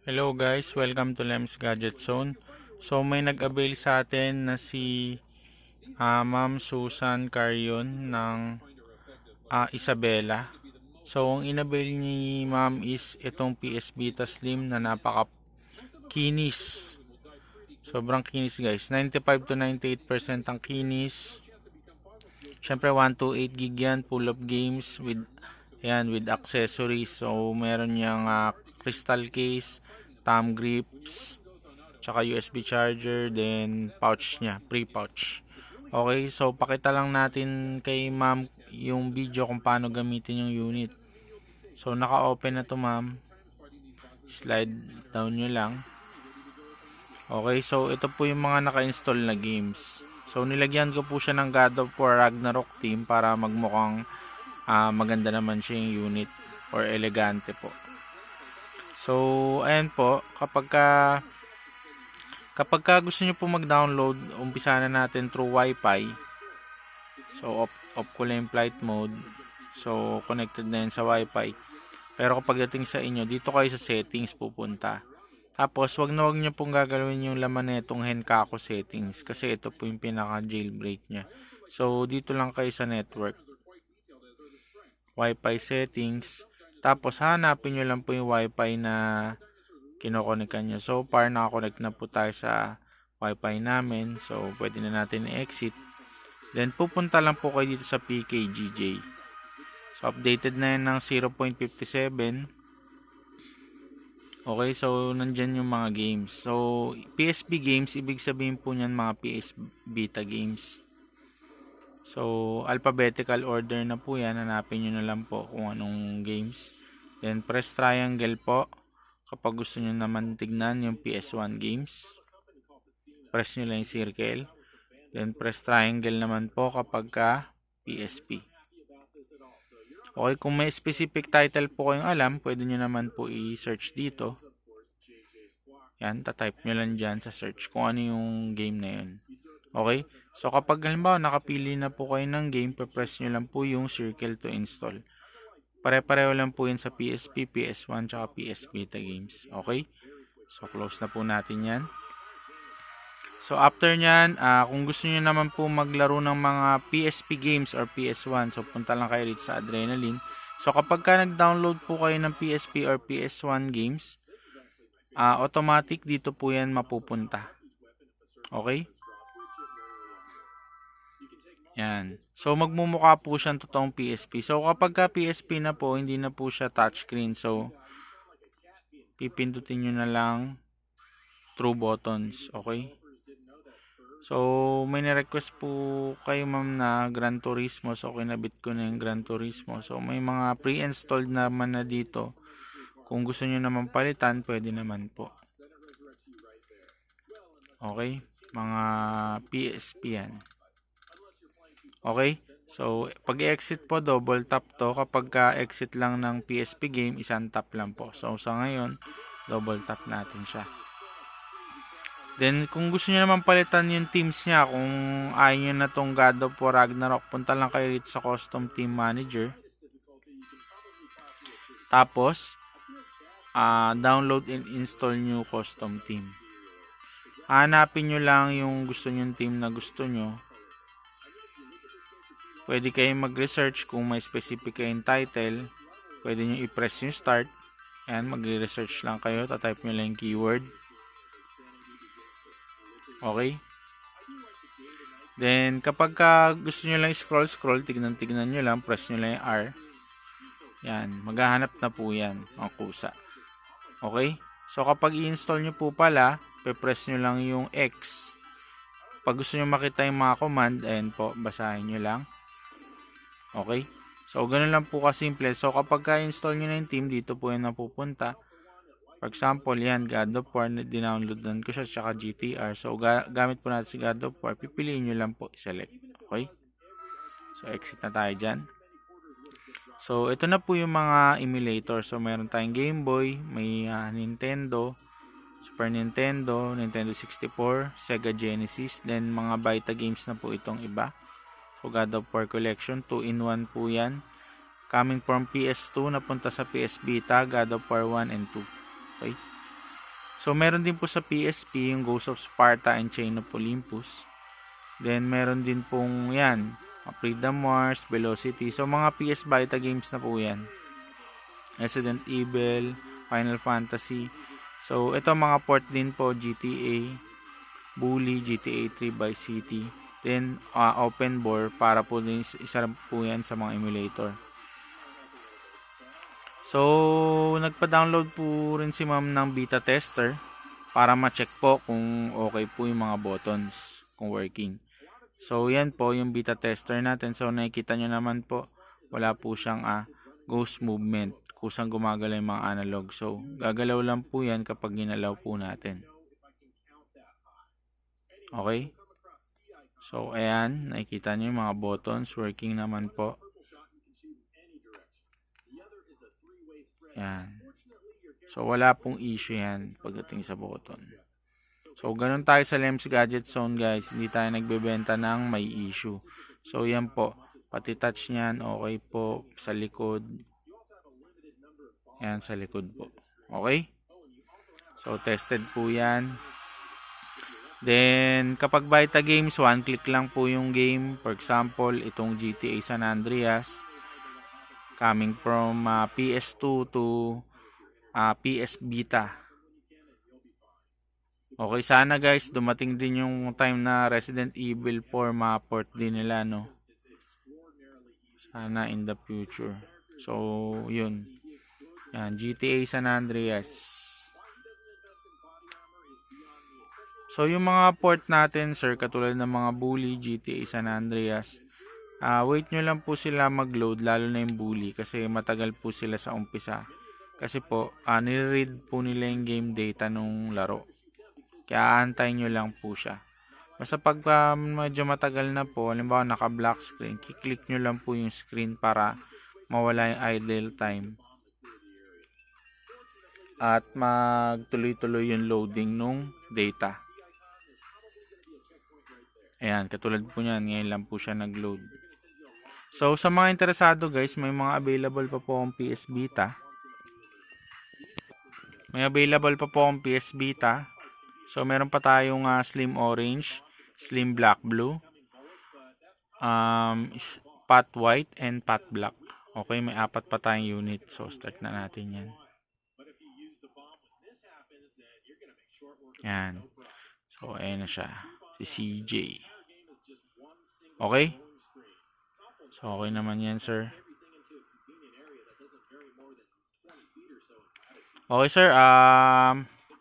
Hello guys, welcome to Lems Gadget Zone. So may nag-avail sa atin na si Ma'am Susan Carion ng Isabela. So ang inavail ni Ma'am is itong PS Vita Slim na napaka-kinis. Sobrang kinis guys. 95 to 98% ang kinis. Syempre 128 gig yan, full of games with accessories. So meron niyang crystal case, thumb grips, tsaka USB charger, then pouch niya, pre-pouch. Okay, so pakita lang natin kay ma'am yung video kung paano gamitin yung unit. So naka-open na to ma'am. Slide down nyo lang. Okay, so ito po yung mga naka-install na games. So nilagyan ko po siya ng God of War Ragnarok theme para magmukhang maganda naman siya yung unit or elegante po. So ayan po, kapag gusto niyo po mag-download, umpisa na natin through Wi-Fi. So off ko lang yung flight mode. So connected na yun sa Wi-Fi. Pero kapag dating sa inyo, dito kayo sa settings pupunta. Tapos wag niyo pong gagalawin yung laman nitong Henkaku settings kasi ito po yung pinaka jailbreak niya. So dito lang kayo sa network. Wi-Fi settings. Tapos hanapin nyo lang po yung Wi-Fi na kinokonekan nyo. So far nakakonect na po tayo sa Wi-Fi namin. So pwede na natin i-exit. Then pupunta lang po kayo dito sa PKGJ. So updated na yan ng 0.57. Okay, so nandyan yung mga games. So PSP games, ibig sabihin po niyan mga PS Vita games. So alphabetical order na po yan. Hanapin nyo na lang po kung anong games. Then press triangle po kapag gusto nyo naman tignan yung PS1 games. Press nyo lang yung circle. Then press triangle naman po kapag PSP. Okay, kung may specific title po kayong alam, pwede nyo naman po i-search dito. Yan, tatype nyo lang dyan sa search kung ano yung game na yun. Okay, so kapag halimbawa nakapili na po kayo ng game, press nyo lang po yung circle to install. Pare-pareho lang po yun sa PSP, PS1, tsaka PS Vita games. Okay, so close na po natin yan. So after nyan, kung gusto nyo naman po maglaro ng mga PSP games or PS1, so punta lang kayo dito sa Adrenaline. So kapag ka nag-download po kayo ng PSP or PS1 games, automatic dito po yan mapupunta. Okay? Yan. So magmumukha po siyang totoong PSP. So kapag ka PSP na po, hindi na po siya touchscreen. So pipindutin nyo na lang true buttons. Okay? So, may na-request po kayo ma'am na Gran Turismo. So, kinabit ko na yung Gran Turismo. So, may mga pre-installed naman na dito. Kung gusto nyo naman palitan, pwede naman po. Okay? Mga PSP yan. Okay? So, pag i-exit po, double tap to. Kapag ka-exit lang ng PSP game, isang tap lang po. So, sa ngayon, double tap natin siya. Then, kung gusto niyo naman palitan yung teams niya, kung ayaw nyo na tong God of War Ragnarok, punta lang kayo dito sa Custom Team Manager. Tapos, download and install new custom team. Hanapin nyo lang yung gusto nyo team na gusto nyo. Pwede kayong mag-research kung may specific kayong title. Pwede nyo i-press yung start. Ayan, mag-research lang kayo. Tatype nyo lang yung keyword. Okay. Then, kapag gusto nyo lang scroll, tignan nyo lang, press nyo lang yung R. Yan, maghahanap na po yan, ang kusa. Okay. So, kapag i-install nyo po pala, pe-press nyo lang yung X. Pag gusto nyo makita yung mga command, ayan po, basahin nyo lang. Okay. So, ganun lang po kasimple. So, kapag ka-install nyo na yung team, dito po yan napupunta. For example, yan, God of War, dinownloadan ko siya, tsaka GTR. So, gamit po natin si God of War, pipiliin nyo lang po, i-select. Okay? So, exit na tayo dyan. So, ito na po yung mga emulator. So, meron tayong Game Boy, may Nintendo, Super Nintendo, Nintendo 64, Sega Genesis, then mga Vita games na po itong iba. So, God of War Collection, 2-in-1 po yan. Coming from PS2, napunta sa PS Vita, God of War 1 and 2. Okay. So, meron din po sa PSP yung Ghost of Sparta and Chain of Olympus. Then, meron din pong yan, Freedom Wars, Velocity. So, mga PS Vita games na po yan. Resident Evil, Final Fantasy. So, ito mga port din po, GTA, Bully, GTA 3 Vice City. Then, open bore para po din isa po yan sa mga emulator. So, nagpa-download po rin si ma'am ng beta tester para ma-check po kung okay po yung mga buttons, kung working. So, yan po yung beta tester natin. So, nakikita nyo naman po, wala po siyang ghost movement. Kusang gumagalaw yung mga analog. So, gagalaw lang po yan kapag ginalaw po natin. Okay? So, ayan. Nakikita nyo yung mga buttons. Working naman po. Ayan. So, wala pong issue yan pagdating sa button. So, ganun tayo sa Lems Gadget Zone, guys. Hindi tayo nagbebenta ng may issue. So, yan po. Pati touch niyan, okay po. Sa likod. Ayan, sa likod po. Okay? So, tested po yan. Then, kapag Vita Games, one click lang po yung game. For example, itong GTA San Andreas. Coming from PS2 to PS Vita. Okay, sana guys, dumating din yung time na Resident Evil 4 ma-port din nila, no? Sana in the future. So, yun. Yan, GTA San Andreas. So, yung mga port natin, sir, katulad ng mga Bully, GTA San Andreas, wait nyo lang po sila mag-load, lalo na yung Bully, kasi matagal po sila sa umpisa. Kasi po, nire-read po nila yung game data nung laro. Kaya aantayin nyo lang po siya. Basta pag medyo matagal na po, halimbawa naka-black screen, kiklik nyo lang po yung screen para mawala yung idle time. At magtuloy-tuloy yung loading nung data. Ayan, katulad po niyan, ngayon lang po siya nag-load. So, sa mga interesado guys, may mga available pa po ang PS Vita. May available pa po ang PS Vita. So, meron pa tayong Slim Orange, Slim Black Blue, Pot White, and Pot Black. Okay, may 4 pa tayong unit. So, start na natin yan. Yan. So, ayan na siya. Si CJ. Okay? So, okay naman yan, sir. Okay, sir.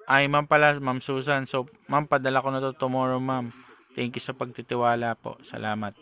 Ma'am pala, Ma'am Susan. So, ma'am, padala ko na to tomorrow, ma'am. Thank you sa pagtitiwala po. Salamat.